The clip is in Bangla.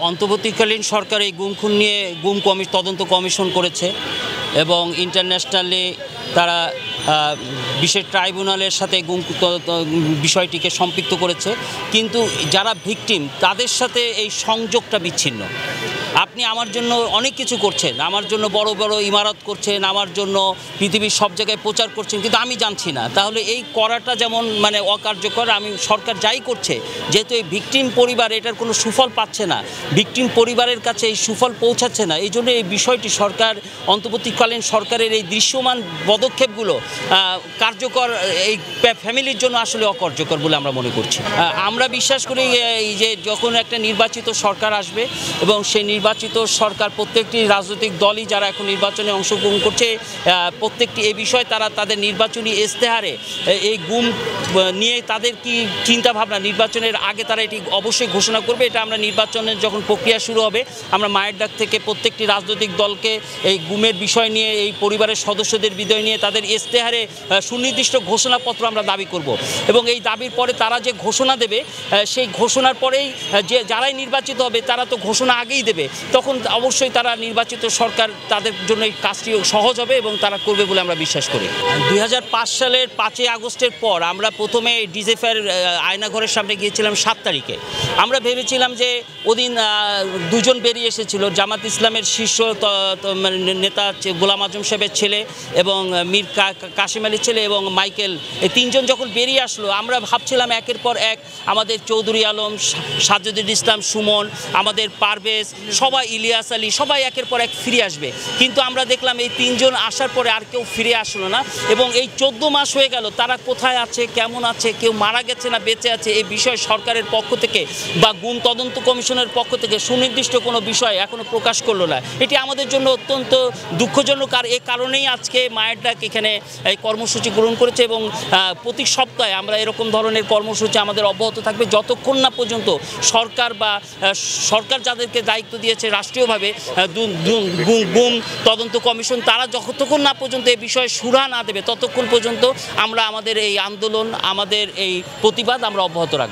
অন্তর্বর্তীকালীন সরকার এই গুম খুন নিয়ে তদন্ত কমিশন করেছে এবং ইন্টারন্যাশনালি তারা বিশেষ ট্রাইব্যুনালের সাথে বিষয়টিকে সম্পৃক্ত করেছে, কিন্তু যারা ভিকটিম তাদের সাথে এই সংযোগটা বিচ্ছিন্ন। আপনি আমার জন্য অনেক কিছু করছেন, আমার জন্য বড় বড় ইমারত করছেন, আমার জন্য পৃথিবীর সব জায়গায় প্রচার করছেন, কিন্তু আমি জানছি না। তাহলে এই করাটা যেমন অকার্যকর। আমি সরকার যাই করছে, যেহেতু এই ভিকটিম পরিবার এটার কোনো সুফল পাচ্ছে না, ভিকটিম পরিবারের কাছে এই সুফল পৌঁছাচ্ছে না, এই জন্য এই বিষয়টি সরকার, অন্তর্বর্তীকালীন সরকারের এই দৃশ্যমান পদক্ষেপগুলো কার্যকর, এই ফ্যামিলির জন্য আসলে অকার্যকর বলে আমরা মনে করছি। আমরা বিশ্বাস করি এই যে যখন একটা নির্বাচিত সরকার আসবে এবং সেই নির্বাচিত সরকার প্রত্যেকটি রাজনৈতিক দলই যারা এখন নির্বাচনে অংশগ্রহণ করছে, প্রত্যেকটি এই বিষয়ে তারা তাদের নির্বাচনী ইশতেহারে এই গুম নিয়ে তাদের কি চিন্তাভাবনা নির্বাচনের আগে তারা এটি অবশ্যই ঘোষণা করবে। এটা আমরা নির্বাচনের যখন প্রক্রিয়া শুরু হবে, আমরা মায়ের ডাক থেকে প্রত্যেকটি রাজনৈতিক দলকে এই গুমের বিষয় নিয়ে, এই পরিবারের সদস্যদের বিদায় নিয়ে তাদের ইশতেহারে সুনির্দিষ্ট ঘোষণাপত্র আমরা দাবি করব এবং এই দাবির পরে তারা যে ঘোষণা দেবে, সেই ঘোষণার পরেই যে যারাই নির্বাচিত হবে তারা তো ঘোষণা আগেই দেবে, তখন অবশ্যই তারা নির্বাচিত সরকার তাদের জন্য এই কাজটি সহজ হবে এবং তারা করবে বলে আমরা বিশ্বাস করি। 2005 সালের 5ই আগস্টের পর আমরা প্রথমে ডিজেফের আয়নাঘরের সামনে গিয়েছিলাম 7 তারিখে। আমরা ভেবেছিলাম যে ওদিন দুজন বেরিয়ে এসেছিল, জামাত ইসলামের শীর্ষ নেতা গোলাম আজম সাহেবের ছেলে এবং মীর কাসেম আলীর ছেলে এবং মাইকেল, এই তিনজন যখন বেরিয়ে আসলো, আমরা ভাবছিলাম একের পর এক আমাদের চৌধুরী আলম, সাজ্জাদুল ইসলাম সুমন, আমাদের পারভেজ, সবাই, ইলিয়াস আলী, সবাই একের পর এক ফিরে আসবে, কিন্তু আমরা দেখলাম এই তিনজন আসার পরে আর কেউ ফিরে আসলো না এবং এই 14 মাস হয়ে গেল তারা কোথায় আছে, কেমন আছে, কেউ মারা গেছে না বেঁচে আছে, এই বিষয়ে সরকারের পক্ষ থেকে বা গুম তদন্ত কমিশনের পক্ষ থেকে সুনির্দিষ্ট কোনো বিষয় এখনো প্রকাশ করলো না। এটি আমাদের জন্য অত্যন্ত দুঃখজনক। আর এই কারণেই আজকে মায়ের ডাক এখানে এই কর্মসূচি গ্রহণ করেছে এবং প্রতি সপ্তাহে আমরা এরকম ধরনের কর্মসূচি আমাদের অব্যাহত থাকবে যতক্ষণ না পর্যন্ত সরকার বা সরকার যাদেরকে দায়িত্ব দিয়েছে রাষ্ট্রীয়ভাবে গুম তদন্ত কমিশন, তারা যতক্ষণ না পর্যন্ত এই বিষয়ে সুরা না দেবে ততক্ষণ পর্যন্ত আমরা আমাদের এই আন্দোলন, আমাদের এই প্রতিবাদ আমরা অব্যাহত রাখব।